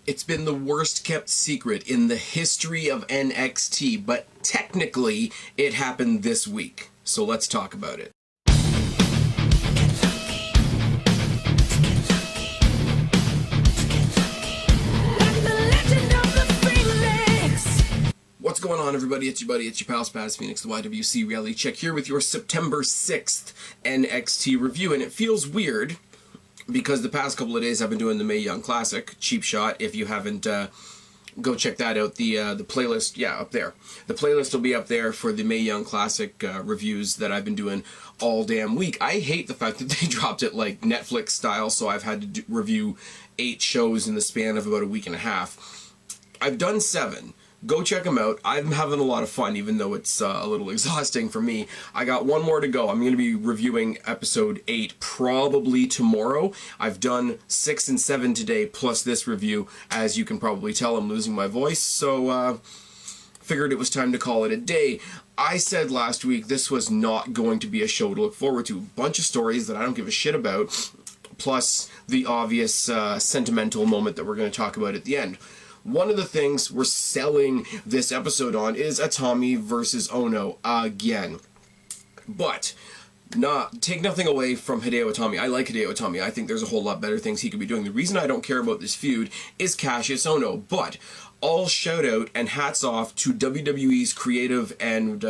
It's been the worst kept secret in the history of NXT, but technically it happened this week. So let's talk about it. What's going on, everybody? It's your buddy, it's your pal Spaz Phoenix, the YWC Reality Check here with your September 6th NXT review. And it feels weird because the past couple of days I've been doing the Mae Young Classic, Cheap Shot. If you haven't, go check that out. The playlist, yeah, up there. The playlist will be up there for the Mae Young Classic reviews that I've been doing all damn week. I hate the fact that they dropped it like Netflix style, so I've had to review 8 shows in the span of about a week and a half. I've done 7. Go check them out. I'm having a lot of fun, even though it's a little exhausting for me. I got one more to go. I'm going to be reviewing episode 8 probably tomorrow. I've done 6 and 7 today, plus this review. As you can probably tell, I'm losing my voice, so figured it was time to call it a day. I said last week this was not going to be a show to look forward to. Bunch of stories that I don't give a shit about, plus the obvious sentimental moment that we're going to talk about at the end. One of the things we're selling this episode on is Itami versus Ohno again. But, take nothing away from Hideo Itami. I like Hideo Itami. I think there's a whole lot better things he could be doing. The reason I don't care about this feud is Kassius Ohno. But, all shout out and hats off to WWE's creative and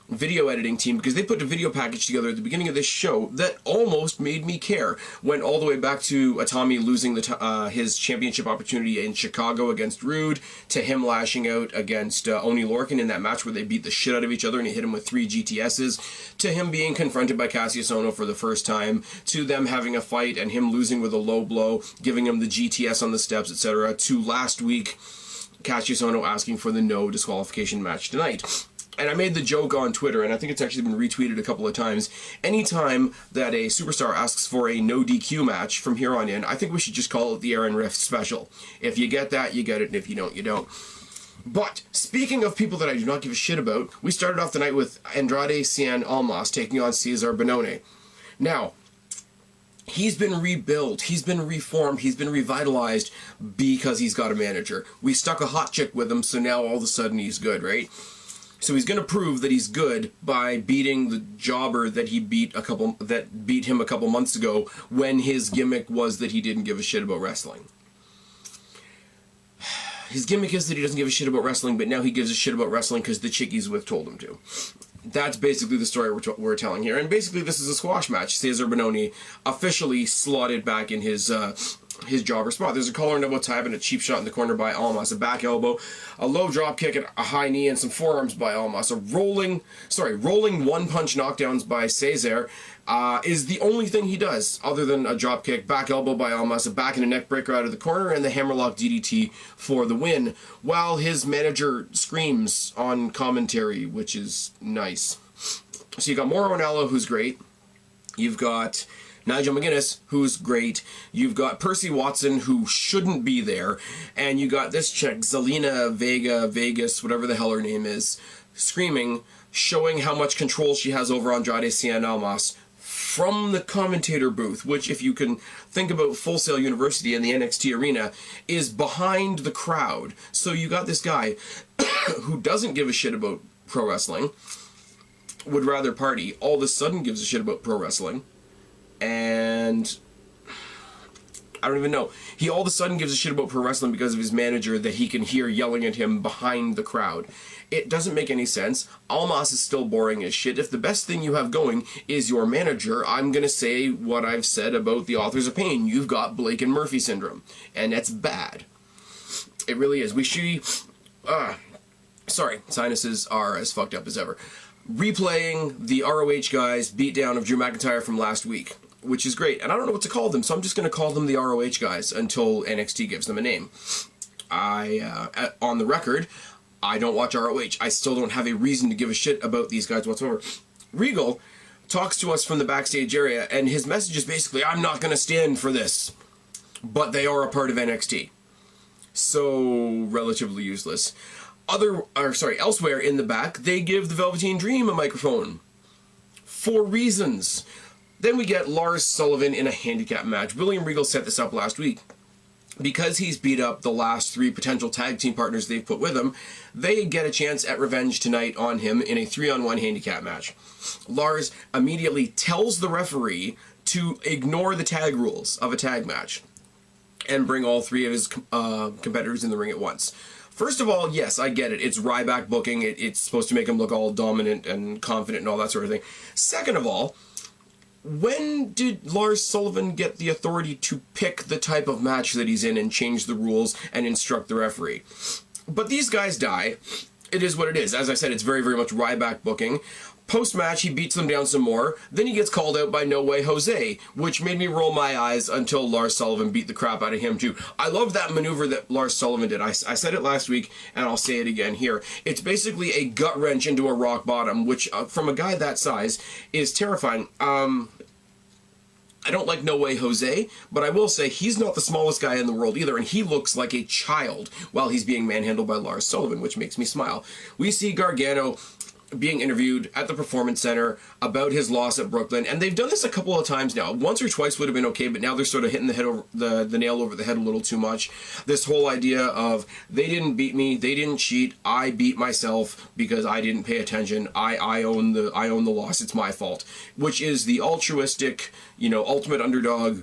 video editing team, because they put a video package together at the beginning of this show that almost made me care. Went all the way back to Itami losing his championship opportunity in Chicago against Rude, to him lashing out against Oney Lorcan in that match where they beat the shit out of each other and he hit him with 3 GTSs, to him being confronted by Kassius Ohno for the first time, to them having a fight and him losing with a low blow, giving him the GTS on the steps, etc., to last week Kassius Ohno asking for the no disqualification match tonight. And I made the joke on Twitter, and I think it's actually been retweeted a couple of times. Anytime that a superstar asks for a no DQ match from here on in, I think we should just call it the Aaron Rift special. If you get that, you get it, and if you don't, you don't. But, speaking of people that I do not give a shit about, we started off the night with Andrade Cien Almas taking on Cesaire Benoni. Now, he's been rebuilt, he's been reformed, he's been revitalized because he's got a manager. We stuck a hot chick with him, so now all of a sudden he's good, right? So he's going to prove that he's good by beating the jobber that beat him a couple months ago, when his gimmick was that he didn't give a shit about wrestling. His gimmick is that he doesn't give a shit about wrestling, but now he gives a shit about wrestling because the chick he's with told him to. That's basically the story we're telling here. And basically this is a squash match. Cesaire Benoni officially slotted back in his jobber spot. There's a collar and elbow tie and a cheap shot in the corner by Almas, a back elbow, a low drop kick, and a high knee, and some forearms by Almas. Rolling one-punch knockdowns by Cesaire is the only thing he does, other than a drop kick, back elbow by Almas, a back and a neck breaker out of the corner, and the hammerlock DDT for the win, while his manager screams on commentary, which is nice. So you got Mauro Ranallo, who's great. You've got Nigel McGuinness, who's great. You've got Percy Watson, who shouldn't be there. And you got this chick, Zelina Vegas, whatever the hell her name is, screaming, showing how much control she has over Andrade Cien Almas from the commentator booth, which, if you can think about Full Sail University and the NXT arena, is behind the crowd. So you got this guy who doesn't give a shit about pro wrestling, would rather party, all of a sudden gives a shit about pro wrestling. And I don't even know. He all of a sudden gives a shit about pro wrestling because of his manager that he can hear yelling at him behind the crowd. It doesn't make any sense. Almas is still boring as shit. If the best thing you have going is your manager, I'm going to say what I've said about the Authors of Pain. You've got Blake and Murphy syndrome. And that's bad. It really is. Sorry, sinuses are as fucked up as ever. Replaying the ROH guys' beatdown of Drew McIntyre from last week, which is great. And I don't know what to call them, so I'm just going to call them the ROH guys until NXT gives them a name. On the record, I don't watch ROH. I still don't have a reason to give a shit about these guys whatsoever. Regal talks to us from the backstage area, and his message is basically, I'm not going to stand for this. But they are a part of NXT. So, relatively useless. Elsewhere in the back, they give the Velveteen Dream a microphone. For reasons. Then we get Lars Sullivan in a handicap match. William Regal set this up last week. because he's beat up the last 3 potential tag team partners they've put with him, they get a chance at revenge tonight on him in a 3-on-1 handicap match. Lars immediately tells the referee to ignore the tag rules of a tag match and bring all 3 of his competitors in the ring at once. First of all, yes, I get it. It's Ryback booking. It's supposed to make him look all dominant and confident and all that sort of thing. Second of all, when did Lars Sullivan get the authority to pick the type of match that he's in and change the rules and instruct the referee? But these guys die. It is what it is. As I said, it's very, very much Ryback booking. Post-match, he beats them down some more. Then he gets called out by No Way Jose, which made me roll my eyes until Lars Sullivan beat the crap out of him, too. I love that maneuver that Lars Sullivan did. I said it last week, and I'll say it again here. It's basically a gut wrench into a rock bottom, which, from a guy that size, is terrifying. I don't like No Way Jose, but I will say he's not the smallest guy in the world either, and he looks like a child while he's being manhandled by Lars Sullivan, which makes me smile. We see Gargano being interviewed at the Performance Center about his loss at Brooklyn, and they've done this a couple of times now. Once or twice would have been okay, but now they're sort of hitting the head over the nail over the head a little too much. This whole idea of they didn't beat me, they didn't cheat, I beat myself because I didn't pay attention. I own the loss. It's my fault, which is the altruistic, ultimate underdog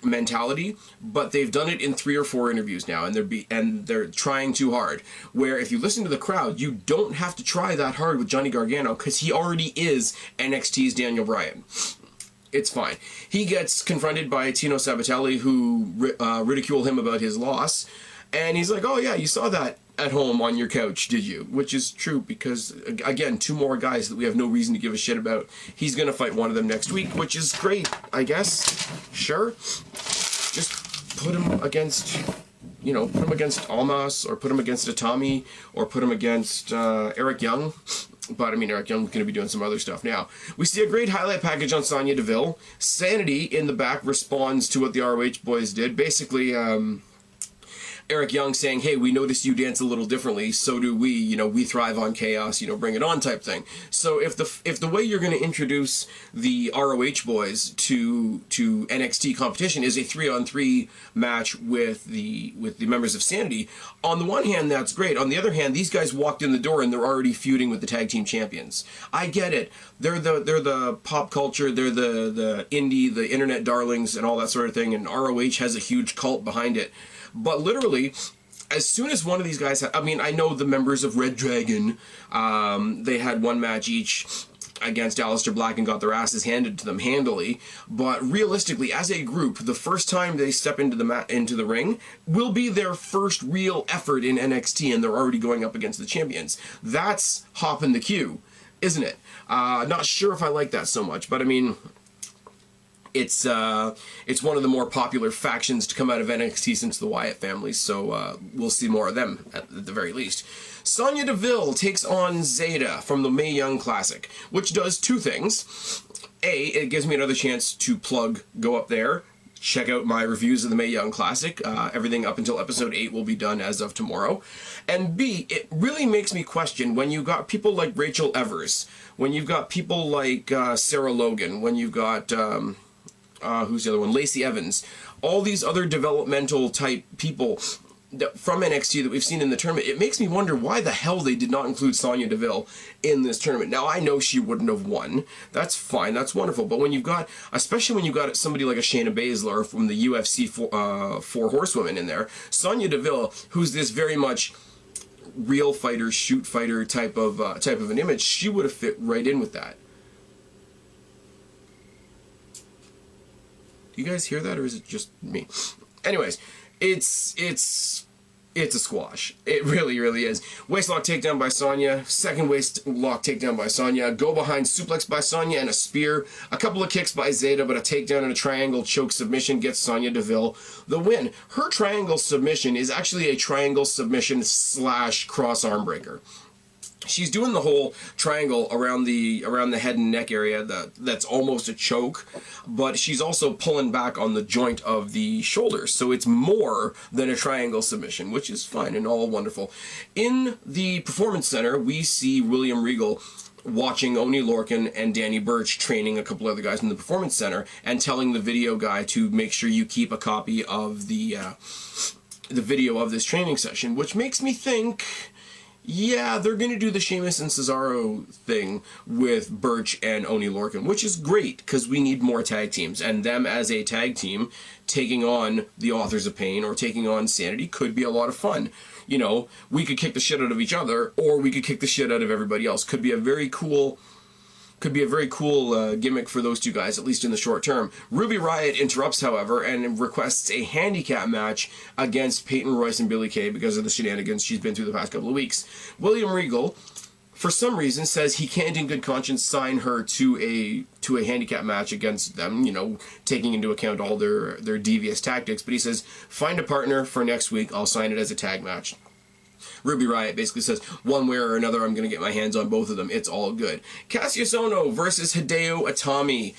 mentality, but they've done it in 3 or 4 interviews now, and they're trying too hard. Where if you listen to the crowd, you don't have to try that hard with Johnny Gargano because he already is NXT's Daniel Bryan. It's fine. He gets confronted by Tino Sabatelli, who ridicule him about his loss, and he's like, "Oh yeah, you saw that at home on your couch, did you?" Which is true because, again, 2 more guys that we have no reason to give a shit about. He's going to fight one of them next week, which is great, I guess. Sure. Just put him against, Almas, or put him against Itami, or put him against Eric Young. But, Eric Young's going to be doing some other stuff now. We see a great highlight package on Sonya Deville. Sanity in the back responds to what the ROH boys did. Basically, Eric Young saying, "Hey, we noticed you dance a little differently, so do we, we thrive on chaos, bring it on," type thing. So if the way you're going to introduce the ROH boys to NXT competition is a 3-on-3 match with the members of Sanity, on the one hand that's great. On the other hand, these guys walked in the door and they're already feuding with the tag team champions. I get it. They're the pop culture, they're the indie, the internet darlings and all that sort of thing, and ROH has a huge cult behind it. But literally, as soon as one of these guys I know the members of Red Dragon, they had 1 match each against Aleister Black and got their asses handed to them handily. But realistically, as a group, the first time they step into the ring will be their first real effort in NXT, and they're already going up against the champions. That's hopping the queue, isn't it? Not sure if I like that so much, but it's one of the more popular factions to come out of NXT since the Wyatt family, so we'll see more of them at the very least. Sonya Deville takes on Zeta from the Mae Young Classic, which does 2 things. A, it gives me another chance to go up there, check out my reviews of the Mae Young Classic. Everything up until episode 8 will be done as of tomorrow. And B, it really makes me question when you've got people like Rachel Evers, when you've got people like Sarah Logan, when you've got who's the other one? Lacey Evans. All these other developmental type people from NXT that we've seen in the tournament. It makes me wonder why the hell they did not include Sonya Deville in this tournament. Now, I know she wouldn't have won. That's fine. That's wonderful. But when you've got, especially when you've got somebody like a Shayna Baszler from the UFC 4 Horsewomen in there, Sonya Deville, who's this very much real fighter, shoot fighter type of an image, she would have fit right in with that. Do you guys hear that, or is it just me? Anyways, it's a squash. It really, really is. Waistlock takedown by Sonya. Second waistlock takedown by Sonya. Go behind suplex by Sonya and a spear. A couple of kicks by Zeta, but a takedown and a triangle choke submission gets Sonya Deville the win. Her triangle submission is actually a triangle submission / cross arm breaker. She's doing the whole triangle around the head and neck area that's almost a choke, but she's also pulling back on the joint of the shoulders, so it's more than a triangle submission, which is fine and all wonderful. In the Performance Center, we see William Regal watching Oni Lorcan and Danny Burch training a couple other guys in the Performance Center and telling the video guy to make sure you keep a copy of the video of this training session, which makes me think, yeah, they're going to do the Sheamus and Cesaro thing with Burch and Oni Lorcan, which is great because we need more tag teams, and them as a tag team taking on the Authors of Pain or taking on Sanity could be a lot of fun. You know, we could kick the shit out of each other, or we could kick the shit out of everybody else. Could be a very cool gimmick for those two guys, at least in the short term. Ruby Riott interrupts, however, and requests a handicap match against Peyton Royce and Billie Kay because of the shenanigans she's been through the past couple of weeks. William Regal, for some reason, says he can't in good conscience sign her to a handicap match against them, you know, taking into account all their devious tactics, but he says, find a partner for next week, I'll sign it as a tag match. Ruby Riott basically says, one way or another, I'm going to get my hands on both of them. It's all good. Kassius Ohno versus Hideo Itami.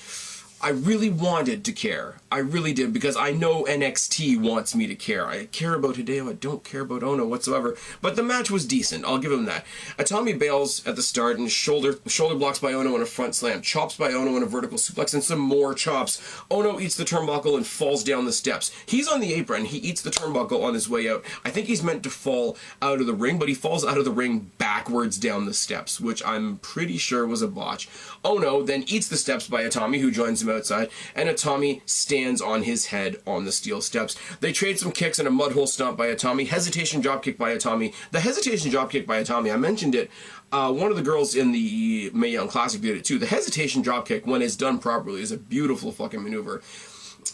I really wanted to care. I really did, because I know NXT wants me to care. I care about Hideo. I don't care about Ohno whatsoever. But the match was decent. I'll give him that. Itami bails at the start and shoulder blocks by Ohno in a front slam. Chops by Ohno in a vertical suplex and some more chops. Ohno eats the turnbuckle and falls down the steps. He's on the apron. He eats the turnbuckle on his way out. I think he's meant to fall out of the ring, but he falls out of the ring backwards down the steps, which I'm pretty sure was a botch. Ohno then eats the steps by Itami, who joins him outside, and Itami stands on his head on the steel steps. They trade some kicks and a mud hole stomp by Itami. Hesitation dropkick by Itami. The hesitation dropkick by Itami, I mentioned it. One of the girls in the Mae Young Classic did it too. The hesitation dropkick, when it's done properly, is a beautiful fucking maneuver.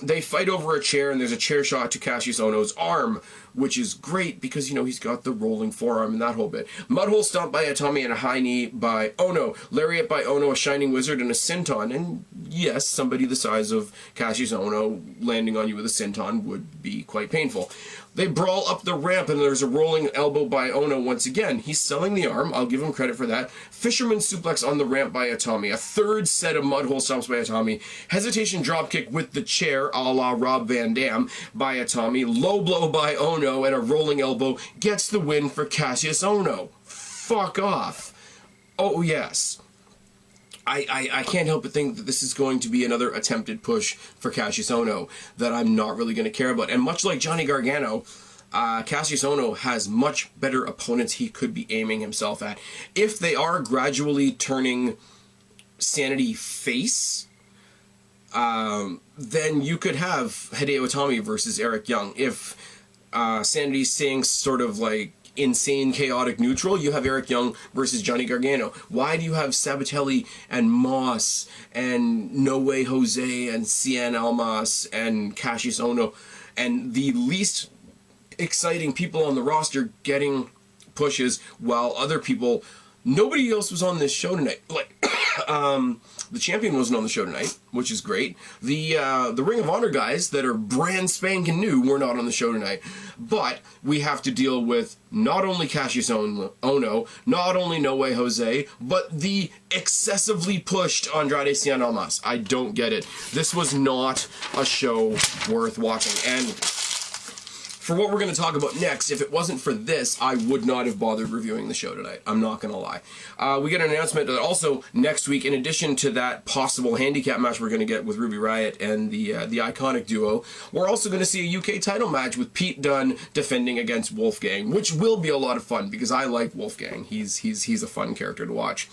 They fight over a chair, and there's a chair shot to Kassius Ohno's arm, which is great because, you know, he's got the rolling forearm and that whole bit. Mudhole stomp by Itami and a high knee by Ohno. Lariat by Ohno, a shining wizard, and a senton. And yes, somebody the size of Kassius Ohno landing on you with a senton would be quite painful. They brawl up the ramp, and there's a rolling elbow by Ohno once again. He's selling the arm. I'll give him credit for that. Fisherman suplex on the ramp by Itami. A third set of mudhole stomps by Itami. Hesitation dropkick with the chair, a la Rob Van Dam, by Itami. Low blow by Ohno, and a rolling elbow gets the win for Kassius Ohno. Fuck off. Oh, yes. I can't help but think that this is going to be another attempted push for Kassius Ohno that I'm not really going to care about. And much like Johnny Gargano, Kassius Ohno has much better opponents he could be aiming himself at. If they are gradually turning Sanity face, then you could have Hideo Itami versus Eric Young. If Sanity's staying sort of like insane, chaotic neutral, you have Eric Young versus Johnny Gargano. Why do you have Sabatelli and Moss and No Way Jose and Cien Almas and Kassius Ohno and the least exciting people on the roster getting pushes while other people, nobody else was on this show tonight. Like, the champion wasn't on the show tonight, which is great. The Ring of Honor guys that are brand spanking new were not on the show tonight. But we have to deal with not only Kassius Ohno, not only No Way Jose, but the excessively pushed Andrade Cien Almas. I don't get it. This was not a show worth watching. And for what we're going to talk about next, if it wasn't for this, I would not have bothered reviewing the show tonight. I'm not going to lie. We get an announcement that also next week, in addition to that possible handicap match we're going to get with Ruby Riott and the Iconic duo, we're also going to see a UK title match with Pete Dunne defending against Wolfgang, which will be a lot of fun because I like Wolfgang. He's a fun character to watch.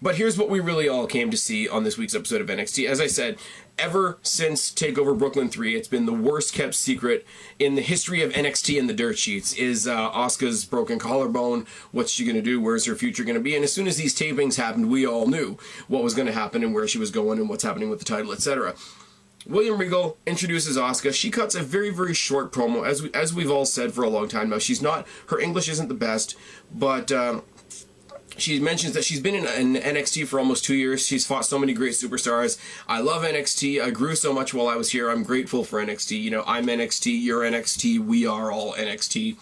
But here's what we really all came to see on this week's episode of NXT. As I said, ever since TakeOver Brooklyn 3, it's been the worst kept secret in the history of NXT and the dirt sheets is Asuka's broken collarbone. What's she going to do? Where's her future going to be? And as soon as these tapings happened, we all knew what was going to happen and where she was going and what's happening with the title, etc. William Regal introduces Asuka. She cuts a very, very short promo. As we've all said for a long time now, her English isn't the best, but she mentions that she's been in NXT for almost 2 years. She's fought so many great superstars. I love NXT. I grew so much while I was here. I'm grateful for NXT. You know, I'm NXT, you're NXT, we are all NXT.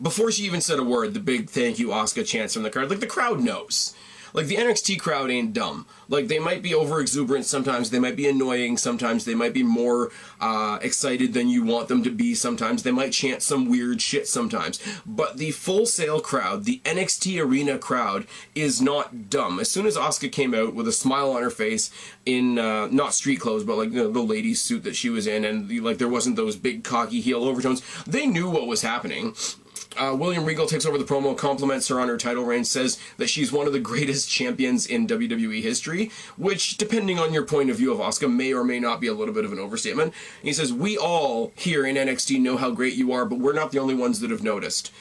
Before she even said a word, the big thank you Asuka chants from the crowd. Like, the crowd knows. like, the NXT crowd ain't dumb. Like, they might be over-exuberant sometimes, they might be annoying sometimes, they might be more excited than you want them to be sometimes, they might chant some weird shit sometimes, but the Full Sail crowd, the NXT Arena crowd, is not dumb. As soon as Asuka came out with a smile on her face in, not street clothes, but like, you know, the ladies' suit that she was in, and like, there wasn't those big cocky heel overtones, they knew what was happening. William Regal takes over the promo, compliments her on her title reign, says that she's one of the greatest champions in WWE history, which, depending on your point of view of Asuka, may or may not be a little bit of an overstatement. And he says, we all here in NXT know how great you are, but we're not the only ones that have noticed.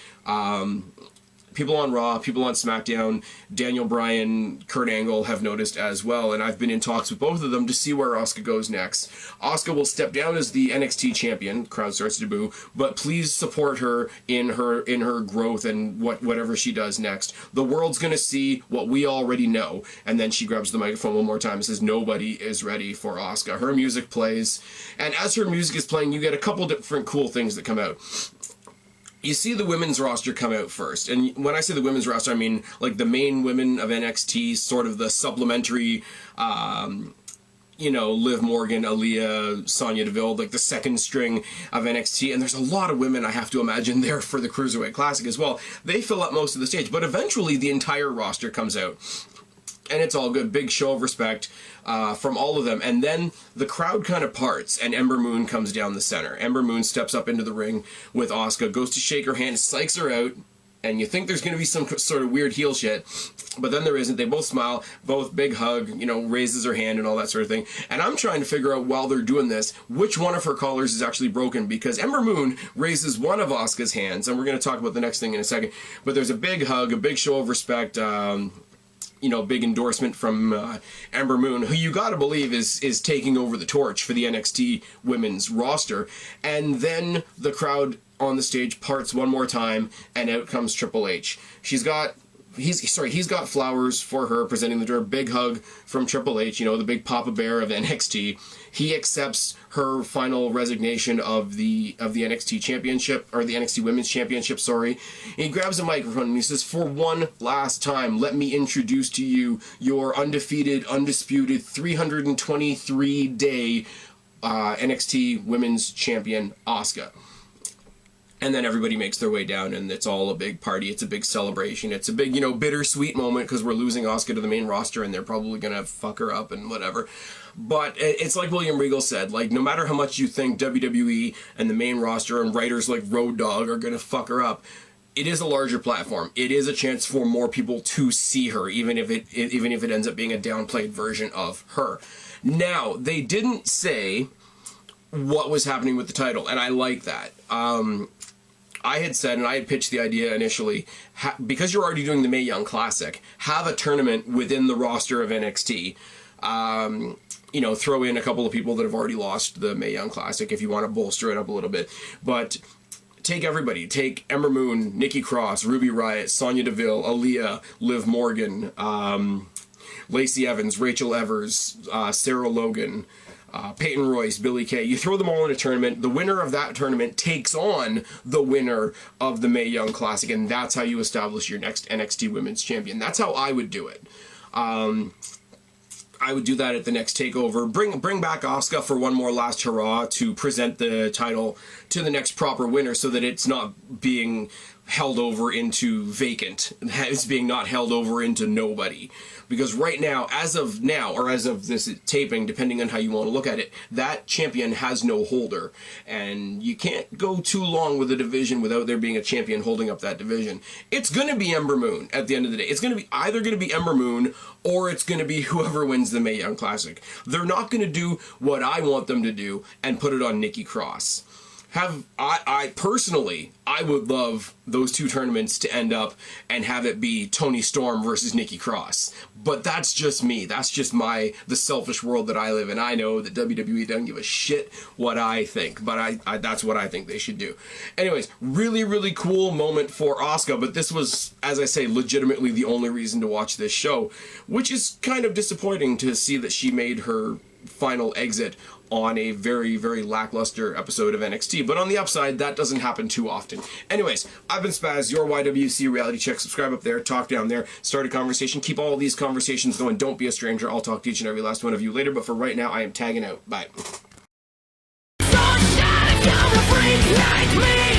People on Raw, people on SmackDown, Daniel Bryan, Kurt Angle have noticed as well, and I've been in talks with both of them to see where Asuka goes next. Asuka will step down as the NXT champion, crowd starts to boo, but please support her in her growth and whatever she does next. The world's gonna see what we already know. And then she grabs the microphone one more time and says, nobody is ready for Asuka. Her music plays, and as her music is playing, you get a couple different cool things that come out. You see the women's roster come out first, and when I say the women's roster, I mean like the main women of NXT, sort of the supplementary, you know, Liv Morgan, Aaliyah, Sonya Deville, like the second string of NXT, and there's a lot of women, I have to imagine, there for the Cruiserweight Classic as well. They fill up most of the stage, but eventually the entire roster comes out. And it's all good. Big show of respect from all of them. And then the crowd kind of parts, and Ember Moon comes down the center. Ember Moon steps up into the ring with Asuka, goes to shake her hand, psychs her out, and you think there's going to be some sort of weird heel shit, but then there isn't. They both smile, both big hug, you know, raises her hand and all that sort of thing. And I'm trying to figure out, while they're doing this, which one of her collars is actually broken, because Ember Moon raises one of Asuka's hands, and we're going to talk about the next thing in a second, but there's a big hug, a big show of respect, you know, big endorsement from Ember Moon, who you gotta believe is taking over the torch for the NXT women's roster. And then the crowd on the stage parts one more time, and out comes Triple H. He's got flowers for her, presenting the door. Big hug from Triple H, you know, the big Papa Bear of NXT. He accepts her final resignation of the NXT championship, or the NXT Women's Championship, sorry. And he grabs a microphone and he says, for one last time, let me introduce to you your undefeated, undisputed, 323-day NXT Women's Champion, Asuka. And then everybody makes their way down, and it's all a big party. It's a big celebration. It's a big, you know, bittersweet moment, because we're losing Asuka to the main roster, and they're probably going to fuck her up and whatever. But it's like William Regal said, like, no matter how much you think WWE and the main roster and writers like Road Dogg are going to fuck her up, it is a larger platform. It is a chance for more people to see her, even if it ends up being a downplayed version of her. Now, they didn't say what was happening with the title, and I like that. I had said, and I had pitched the idea initially, because you're already doing the Mae Young Classic, have a tournament within the roster of NXT. You know, throw in a couple of people that have already lost the Mae Young Classic if you want to bolster it up a little bit. But take everybody. Take Ember Moon, Nikki Cross, Ruby Riott, Sonya Deville, Aaliyah, Liv Morgan, Lacey Evans, Rachel Evers, Sarah Logan, Peyton Royce, Billie Kay. You throw them all in a tournament. The winner of that tournament takes on the winner of the Mae Young Classic, and that's how you establish your next NXT Women's Champion. That's how I would do it. I would do that at the next TakeOver. Bring back Asuka for one more last hurrah to present the title to the next proper winner, so that it's not being held over into vacant. It's being not held over into nobody. Because right now, as of this taping, depending on how you want to look at it, that champion has no holder. And you can't go too long with a division without there being a champion holding up that division. It's going to be Ember Moon at the end of the day. It's going to be either going to be Ember Moon, or it's going to be whoever wins the Mae Young Classic. They're not going to do what I want them to do and put it on Nikki Cross. I personally, I would love those two tournaments to end up and have it be Toni Storm versus Nikki Cross. But that's just me. That's just the selfish world that I live in. I know that WWE doesn't give a shit what I think, but that's what I think they should do. Anyways, really, really cool moment for Asuka, but this was, as I say, legitimately the only reason to watch this show, which is kind of disappointing to see that she made her final exit on a very, very lackluster episode of NXT. But on the upside, that doesn't happen too often. Anyways, I've been Spaz, your YWC reality check. Subscribe up there, talk down there, start a conversation. Keep all these conversations going. Don't be a stranger. I'll talk to each and every last one of you later. But for right now, I am tagging out. Bye. Freak like me.